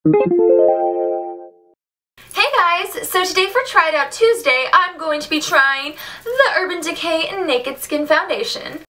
Hey guys, so today for Try It Out Tuesday, I'm going to be trying the Urban Decay Naked Skin Foundation.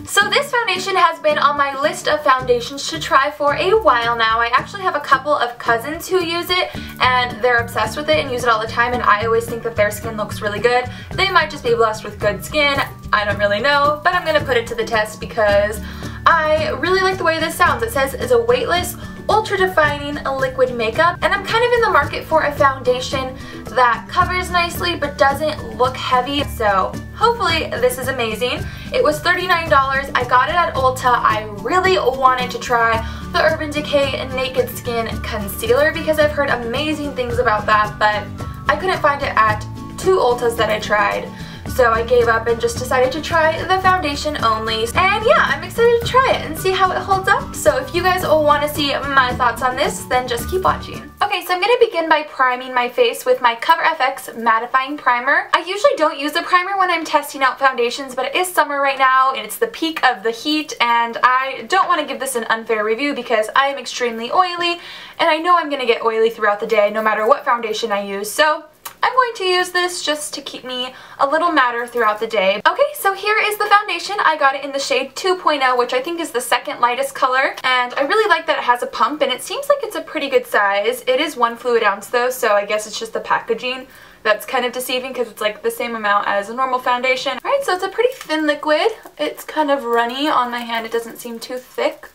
So this foundation has been on my list of foundations to try for a while now. I actually have a couple of cousins who use it and they're obsessed with it and use it all the time, and I always think that their skin looks really good. They might just be blessed with good skin, I don't really know, but I'm going to put it to the test because I really like the way this sounds. It says it's a weightless, ultra-defining liquid makeup, and I'm kind of in the market for a foundation that covers nicely but doesn't look heavy, so hopefully this is amazing. It was $39. I got it at Ulta. I really wanted to try the Urban Decay Naked Skin Concealer because I've heard amazing things about that, but I couldn't find it at two Ultas that I tried. So I gave up and just decided to try the foundation only. And yeah, I'm excited to try it and see how it holds up. So if you guys all want to see my thoughts on this, then just keep watching. Okay, so I'm going to begin by priming my face with my Cover FX Mattifying Primer. I usually don't use a primer when I'm testing out foundations, but it is summer right now and it's the peak of the heat, and I don't want to give this an unfair review because I am extremely oily and I know I'm going to get oily throughout the day no matter what foundation I use. So I'm going to use this just to keep me a little matter throughout the day. Okay, so here is the foundation. I got it in the shade 2.0, which I think is the second lightest color, and I really like that it has a pump, and it seems like it's a pretty good size. It is 1 fluid ounce though, so I guess it's just the packaging that's kind of deceiving because it's like the same amount as a normal foundation. Alright, so it's a pretty thin liquid. It's kind of runny on my hand. It doesn't seem too thick.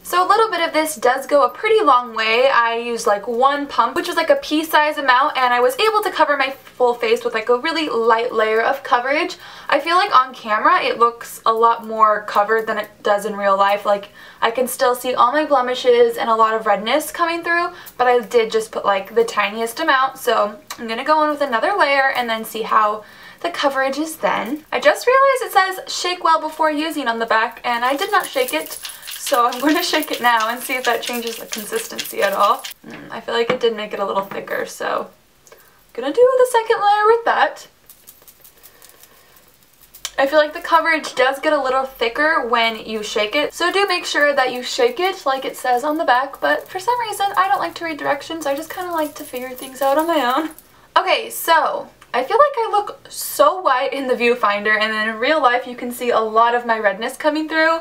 So a little bit of this does go a pretty long way. I used like 1 pump, which was like a pea-size amount, and I was able to cover my full face with like a really light layer of coverage. I feel like on camera it looks a lot more covered than it does in real life. Like I can still see all my blemishes and a lot of redness coming through, but I did just put like the tiniest amount. So I'm going to go in with another layer and then see how the coverage is then. I just realized it says shake well before using on the back, and I did not shake it. So I'm going to shake it now and see if that changes the consistency at all. I feel like it did make it a little thicker, so I'm going to do the second layer with that. I feel like the coverage does get a little thicker when you shake it, so do make sure that you shake it like it says on the back, but for some reason I don't like to read directions. I just kind of like to figure things out on my own. Okay, so I feel like I look so white in the viewfinder, and then in real life you can see a lot of my redness coming through.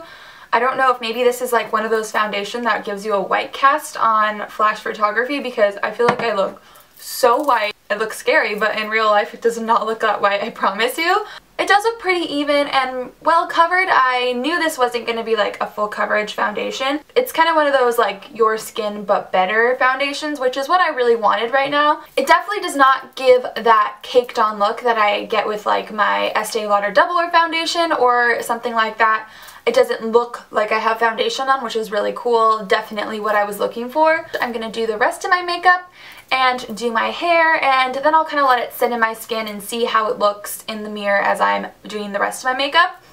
I don't know if maybe this is like one of those foundation that gives you a white cast on flash photography, because I feel like I look so white. It looks scary, but in real life it does not look that white, I promise you. It does look pretty even and well covered. I knew this wasn't going to be like a full coverage foundation. It's kind of one of those like your skin but better foundations, which is what I really wanted right now. It definitely does not give that caked on look that I get with like my Estee Lauder Double Wear foundation or something like that. It doesn't look like I have foundation on, which is really cool. Definitely what I was looking for. I'm going to do the rest of my makeup and do my hair, and then I'll kind of let it sit in my skin and see how it looks in the mirror as I'm doing the rest of my makeup.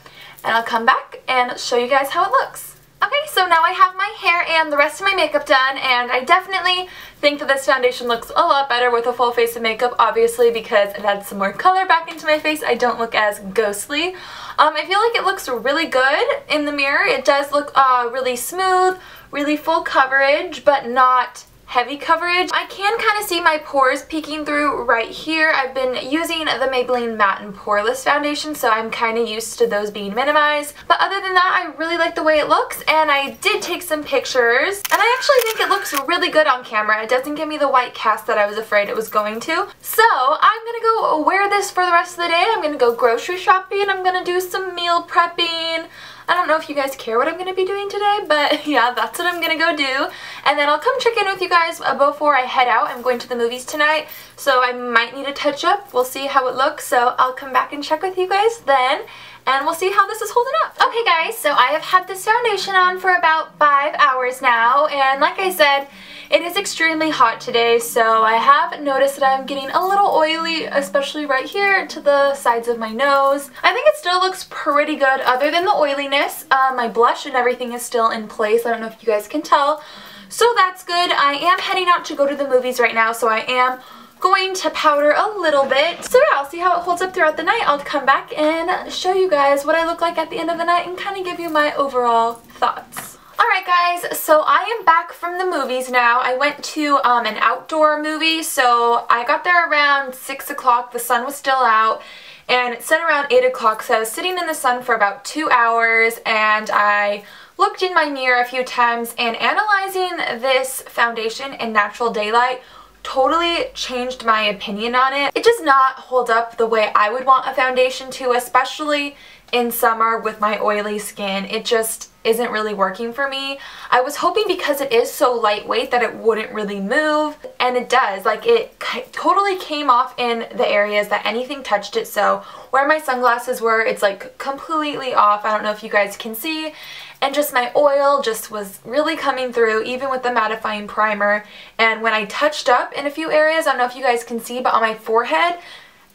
And I'll come back and show you guys how it looks. Okay, so now I have my hair and the rest of my makeup done, and I definitely think that this foundation looks a lot better with a full face of makeup, obviously, because it adds some more color back into my face. I don't look as ghostly. I feel like it looks really good in the mirror. It does look really smooth, really full coverage, but not heavy coverage. I can kind of see my pores peeking through right here. I've been using the Maybelline Matte and Poreless foundation, so I'm kind of used to those being minimized. But other than that, I really like the way it looks, and I did take some pictures, and I actually think it looks really good on camera. It doesn't give me the white cast that I was afraid it was going to. So I'm gonna go wear this for the rest of the day. I'm gonna go grocery shopping. I'm gonna do some meal prepping. I don't know if you guys care what I'm going to be doing today, but yeah, that's what I'm going to go do. And then I'll come check in with you guys before I head out. I'm going to the movies tonight, so I might need a touch up. We'll see how it looks, so I'll come back and check with you guys then, and we'll see how this is holding up. Okay guys, so I have had this foundation on for about 5 hours now, and like I said, it is extremely hot today, so I have noticed that I'm getting a little oily, especially right here to the sides of my nose. I think it still looks pretty good other than the oiliness. My blush and everything is still in place. I don't know if you guys can tell. So that's good. I am heading out to go to the movies right now, so I am going to powder a little bit. So yeah, I'll see how it holds up throughout the night. I'll come back and show you guys what I look like at the end of the night and kind of give you my overall thoughts. Alright guys, so I am back from the movies now. I went to an outdoor movie, so I got there around 6 o'clock. The sun was still out, and it set around 8 o'clock, so I was sitting in the sun for about 2 hours, and I looked in my mirror a few times, and analyzing this foundation in natural daylight totally changed my opinion on it. It does not hold up the way I would want a foundation to, especially in summer with my oily skin. It just isn't really working for me. I was hoping because it is so lightweight that it wouldn't really move, and it does. Like, it totally came off in the areas that anything touched it, so where my sunglasses were, it's like completely off. I don't know if you guys can see, and just my oil just was really coming through even with the mattifying primer. And when I touched up in a few areas, I don't know if you guys can see, but on my forehead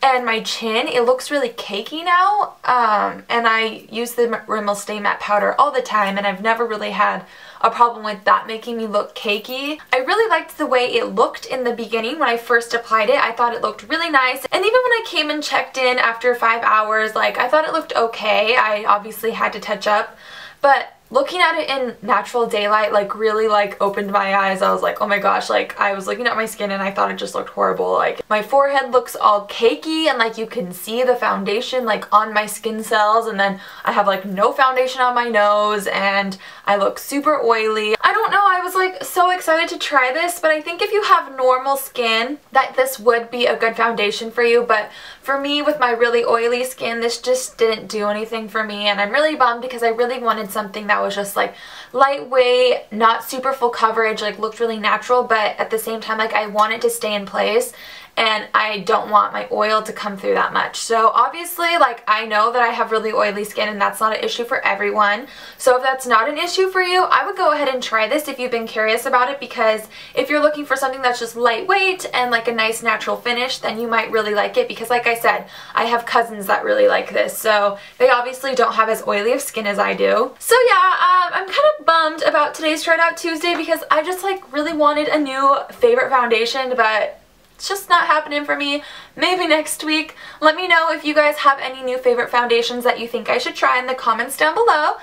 and my chin, it looks really cakey now, and I use the Rimmel Stay Matte Powder all the time, and I've never really had a problem with that making me look cakey. I really liked the way it looked in the beginning when I first applied it. I thought it looked really nice, and even when I came and checked in after 5 hours, like, I thought it looked okay. I obviously had to touch up, but looking at it in natural daylight, like, really, like, opened my eyes. I was like, oh my gosh, like, I was looking at my skin and I thought it just looked horrible. Like, my forehead looks all cakey, and like you can see the foundation like on my skin cells, and then I have like no foundation on my nose, and I look super oily. I don't know, I was like so excited to try this, but I think if you have normal skin that this would be a good foundation for you, but for me with my really oily skin, this just didn't do anything for me, and I'm really bummed because I really wanted something that was just like lightweight, not super full coverage, like looked really natural, but at the same time, like, I want it to stay in place, and I don't want my oil to come through that much. So obviously, like, I know that I have really oily skin and that's not an issue for everyone. So if that's not an issue for you, I would go ahead and try this if you've been curious about it, because if you're looking for something that's just lightweight and like a nice natural finish, then you might really like it, because like I said, I have cousins that really like this, so they obviously don't have as oily of skin as I do. So yeah, I'm kind of bummed about today's Try It Out Tuesday, because I just like really wanted a new favorite foundation, but it's just not happening for me. Maybe next week. Let me know if you guys have any new favorite foundations that you think I should try in the comments down below.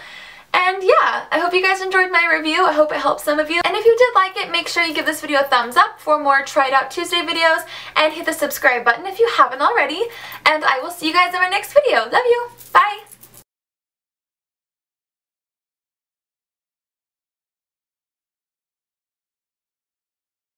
And yeah, I hope you guys enjoyed my review. I hope it helped some of you. And if you did like it, make sure you give this video a thumbs up for more Try It Out Tuesday videos, and hit the subscribe button if you haven't already. And I will see you guys in my next video. Love you. Bye.